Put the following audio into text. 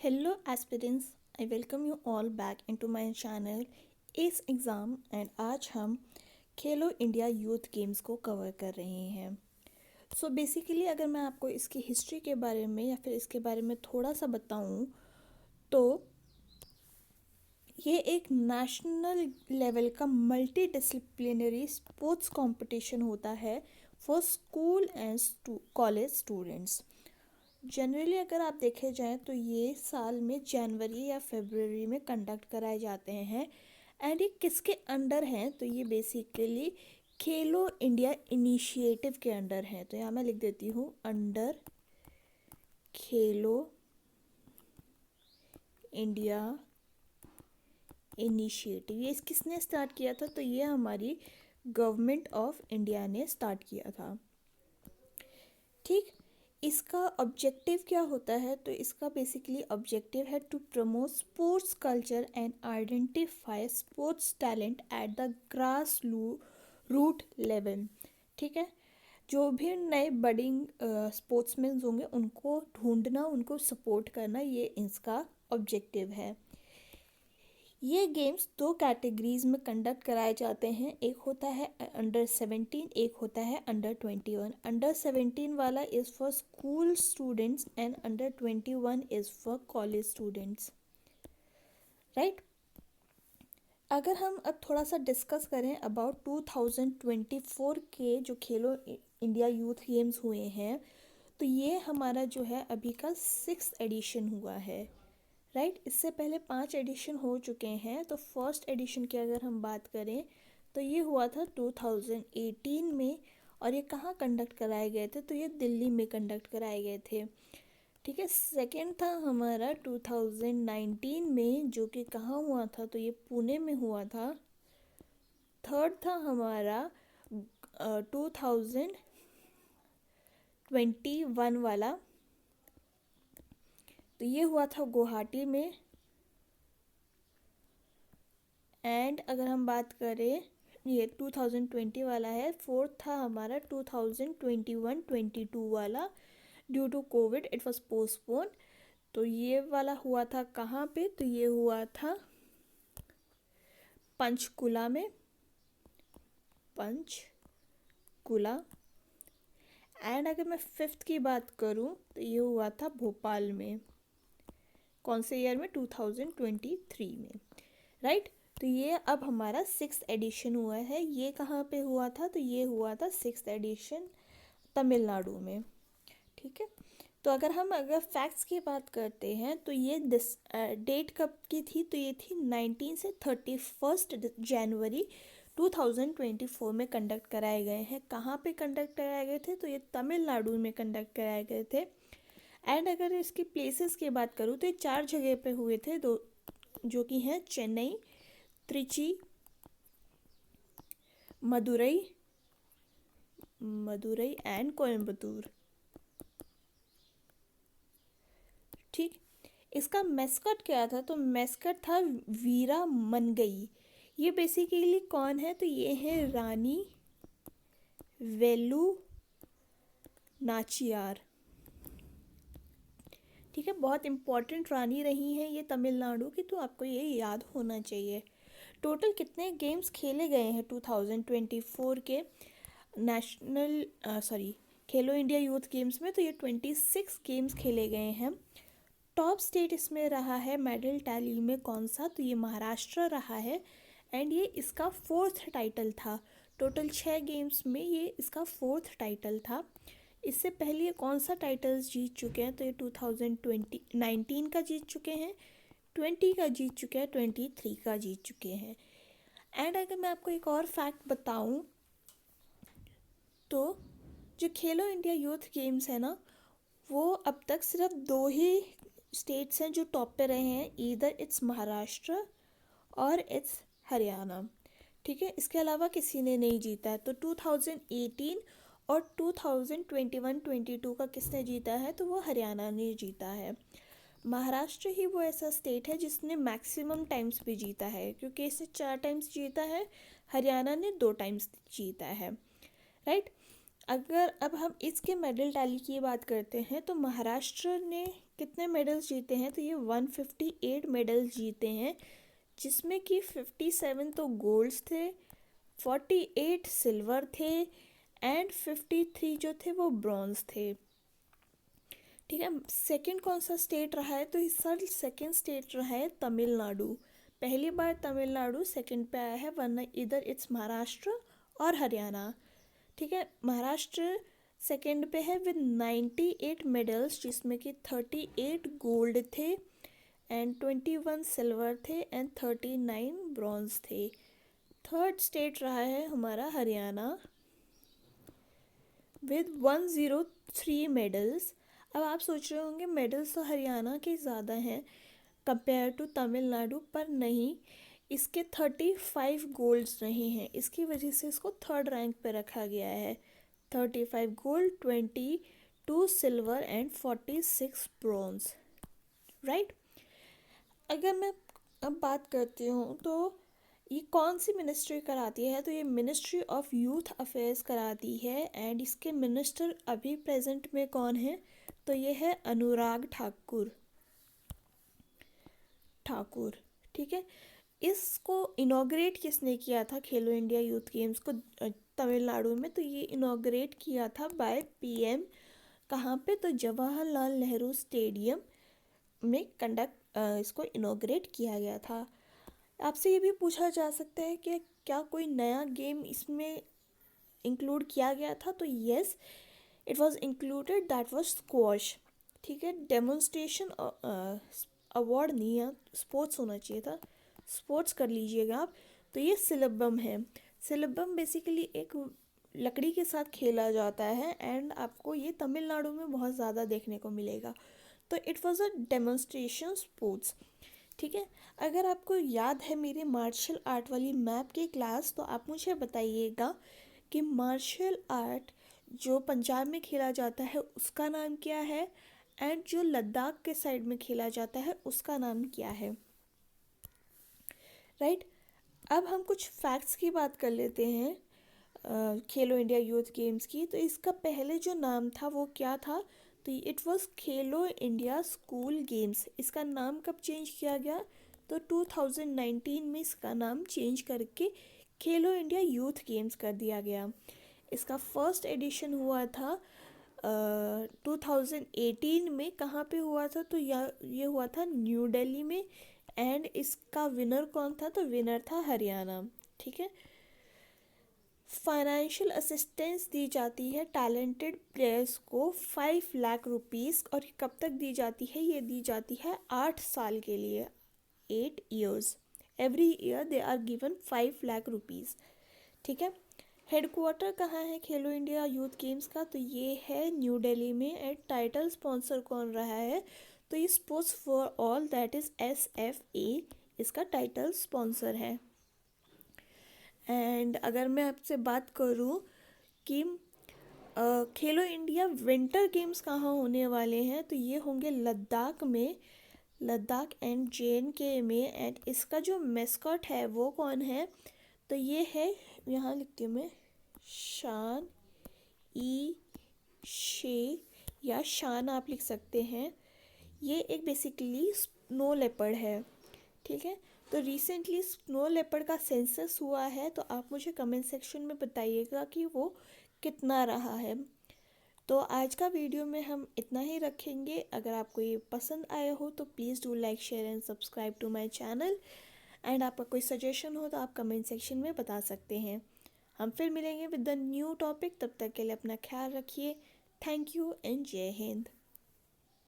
Hello aspirants, I welcome you all back into my channel ACE exam and आज हम खेलो India youth games को cover कर रहे हैं। सो बेसिकली अगर मैं आपको इसकी हिस्ट्री के बारे में या फिर इसके बारे में थोड़ा सा बताऊं तो ये एक नेशनल लेवल का मल्टी डिसिप्लिनरी स्पोर्ट्स कंपटीशन होता है for school and college students. Generally अगर आप देखे जाएं तो ये साल में जनवरी या फरवरी में कंडक्ट कराए जाते हैं। एंड ये किसके अंडर हैं तो ये बेसिकली खेलो इंडिया इनिशिएटिव के अंडर हैं। तो यहाँ मैं लिख देती हूँ अंडर खेलो इंडिया इनिशिएटिव। ये किसने स्टार्ट किया था? तो ये हमारी गवर्नमेंट ऑफ इंडिया ने स्टार्ट किया था। ठीक, इसका ऑब्जेक्टिव क्या होता है? तो इसका बेसिकली ऑब्जेक्टिव है to promote sports culture and identify sports talent at the grass root level. ठीक है, जो भी नए बडिंग स्पोर्ट्समैन होंगे उनको ढूंढना, उनको सपोर्ट करना, ये इसका ऑब्जेक्टिव है। ये गेम्स दो कैटेगरीज में कंडक्ट कराए जाते हैं, एक होता है अंडर 17, एक होता है अंडर 21। अंडर 17 वाला is for school students and under 21 is for college students, right. अगर हम अब थोड़ा सा डिस्कस करें अबाउट 2024 के जो खेलो इंडिया यूथ गेम्स हुए हैं, तो ये हमारा जो है अभी का 6th एडिशन हुआ है, राइट। इससे पहले 5 एडिशन हो चुके हैं। तो फर्स्ट एडिशन की अगर हम बात करें तो ये हुआ था 2018 में, और ये कहाँ कंडक्ट कराए गए थे? तो ये दिल्ली में कंडक्ट कराए गए थे। ठीक है, सेकंड था हमारा 2019 में, जो कि कहाँ हुआ था? तो ये पुणे में हुआ था। थर्ड था हमारा 2021 वाला, तो ये हुआ था गुवाहाटी में। एंड अगर हम बात करें, ये 2020 वाला है। फोर्थ था हमारा 2021-22 वाला, due to Covid it was postpone. तो ये वाला हुआ था कहाँ पे? तो ये हुआ था पंचकुला में, पंचकुला। एंड अगर मैं फिफ्थ की बात करूँ तो ये हुआ था भोपाल में। कौन से ईयर में? 2023 में, राइट। तो ये अब हमारा 6th एडिशन हुआ है। ये कहाँ पे हुआ था? तो ये हुआ था 6th एडिशन तमिलनाडु में। ठीक है, तो अगर फैक्ट्स की बात करते हैं तो ये डेट कब की थी? तो ये थी 19 से 31 जनवरी 2024 में कंडक्ट कराए गए हैं। कहाँ पे कंडक्ट कराए गए थे? तो ये तमिलनाडु में कंडक्ट कराए गए थे। एंड अगर इसकी प्लेसेस की बात करूँ तो ये 4 जगह पे हुए थे, दो जो कि हैं चेन्नई, त्रिची, मदुरई एंड कोयम्बतूर। ठीक, इसका मैस्कट क्या था? तो मैस्कट था वीरा मनगई। ये बेसिकली कौन है? तो ये है रानी वेलू नाचियार। ठीक है, बहुत इम्पॉर्टेंट रानी रही हैं ये तमिलनाडु की, तो आपको ये याद होना चाहिए। टोटल कितने गेम्स खेले गए हैं 2024 के खेलो इंडिया यूथ गेम्स में? तो ये 26 गेम्स खेले गए हैं। टॉप स्टेट इसमें रहा है मेडल टैली में कौन सा? तो ये महाराष्ट्र रहा है। एंड ये इसका 4th टाइटल था। टोटल 6 गेम्स में ये इसका 4th टाइटल था। इससे पहले ये कौन सा टाइटल्स जीत चुके हैं? तो ये 2019 का जीत चुके हैं, 20 का जीत चुके हैं, 23 का जीत चुके हैं। एंड अगर मैं आपको एक और फैक्ट बताऊं तो जो खेलो इंडिया यूथ गेम्स है ना, वो अब तक सिर्फ 2 ही स्टेट्स हैं जो टॉप पे रहे हैं, ईदर इट्स महाराष्ट्र और इट्स हरियाणा। ठीक है, इसके अलावा किसी ने नहीं जीता है। तो 2018 और 2021-22 का किसने जीता है? तो वो हरियाणा ने जीता है। महाराष्ट्र ही वो ऐसा स्टेट है जिसने मैक्सिमम टाइम्स भी जीता है, क्योंकि इसने 4 टाइम्स जीता है, हरियाणा ने 2 टाइम्स जीता है, राइट। अगर अब हम इसके मेडल टैली की बात करते हैं तो महाराष्ट्र ने कितने मेडल्स जीते हैं, तो ये 158 मेडल्स जीते हैं, जिसमें कि 57 तो गोल्ड्स थे, 48 सिल्वर थे एंड 53 जो थे वो ब्रॉन्ज थे। ठीक है, सेकंड कौन सा स्टेट रहा है, तो इस साल सेकंड स्टेट रहा है तमिलनाडु। पहली बार तमिलनाडु सेकंड पे आया है, वरना इधर इट्स महाराष्ट्र और हरियाणा। ठीक है, महाराष्ट्र सेकंड पे है विद 98 मेडल्स, जिसमें कि 38 गोल्ड थे एंड 21 सिल्वर थे एंड 39 ब्रॉन्ज थे। थर्ड स्टेट रहा है हमारा हरियाणा विद 103 मेडल्स। अब आप सोच रहे होंगे मेडल्स तो हरियाणा के ज़्यादा हैं कंपेयर टू तमिलनाडु, पर नहीं, इसके 35 गोल्ड्स रहे हैं, इसकी वजह से इसको थर्ड रैंक पे रखा गया है। 35 gold, 22 silver and 46 bronze, right. अगर मैं अब बात करती हूँ तो ये कौन सी मिनिस्ट्री कराती है, तो ये मिनिस्ट्री ऑफ यूथ अफेयर्स कराती है एंड इसके मिनिस्टर अभी प्रेजेंट में कौन है, तो ये है अनुराग ठाकुर। ठीक है, इसको इनॉग्रेट किसने किया था खेलो इंडिया यूथ गेम्स को तमिलनाडु में, तो ये इनॉग्रेट किया था बाय पीएम। कहाँ पे, तो जवाहरलाल नेहरू स्टेडियम में इसको इनॉग्रेट किया गया था। आपसे ये भी पूछा जा सकता है कि क्या कोई नया गेम इसमें इंक्लूड किया गया था, तो yes, it was included, that was squash. ठीक है, डेमोन्स्ट्रेशन अवार्ड नहीं है, स्पोर्ट्स होना चाहिए था, स्पोर्ट्स कर लीजिएगा आप। तो ये सिलबम है। सिलबम बेसिकली एक लकड़ी के साथ खेला जाता है एंड आपको ये तमिलनाडु में बहुत ज़्यादा देखने को मिलेगा। तो it was a demonstration sports. ठीक है, अगर आपको याद है मेरे मार्शल आर्ट वाली मैप की क्लास, तो आप मुझे बताइएगा कि मार्शल आर्ट जो पंजाब में खेला जाता है उसका नाम क्या है एंड जो लद्दाख के साइड में खेला जाता है उसका नाम क्या है, राइट। अब हम कुछ फैक्ट्स की बात कर लेते हैं खेलो इंडिया यूथ गेम्स की। तो इसका पहले जो नाम था वो क्या था, तो it was Khelo India school games. इसका नाम कब चेंज किया गया, तो 2019 में इसका नाम चेंज करके खेलो इंडिया यूथ गेम्स कर दिया गया। इसका फर्स्ट एडिशन हुआ था 2018 में। कहाँ पे हुआ था, तो ये हुआ था न्यू दिल्ली में एंड इसका विनर कौन था, तो विनर था हरियाणा। ठीक है, फाइनेंशियल असिस्टेंस दी जाती है टैलेंटेड प्लेयर्स को 5 लाख रुपीज़, और कब तक दी जाती है, ये दी जाती है 8 साल के लिए, 8 years। Every year they are given 5 lakh rupees. ठीक है, हेडक्वार्टर कहाँ है खेलो इंडिया यूथ गेम्स का, तो ये है न्यू दिल्ली में। एंड टाइटल स्पॉन्सर कौन रहा है, तो ये sports for all, that is SFA इसका टाइटल स्पॉन्सर है। एंड अगर मैं आपसे बात करूँ कि खेलो इंडिया विंटर गेम्स कहाँ होने वाले हैं, तो ये होंगे लद्दाख में, लद्दाख एंड JNK में। एंड इसका जो मैस्कॉट है वो कौन है, तो ये है, यहाँ लिखती हूँ मैं, शान ई शे या शान आप लिख सकते हैं। ये एक बेसिकली स्नो लेपर्ड है। ठीक है, तो रिसेंटली स्नो लेपर्ड का सेंसस हुआ है, तो आप मुझे कमेंट सेक्शन में बताइएगा कि वो कितना रहा है। तो आज का वीडियो में हम इतना ही रखेंगे। अगर आपको ये पसंद आया हो तो please do like, share and subscribe to my channel. And आपका कोई सजेशन हो तो आप कमेंट सेक्शन में बता सकते हैं। हम फिर मिलेंगे विद द न्यू टॉपिक, तब तक के लिए अपना ख्याल रखिए। थैंक यू एंड जय हिंद।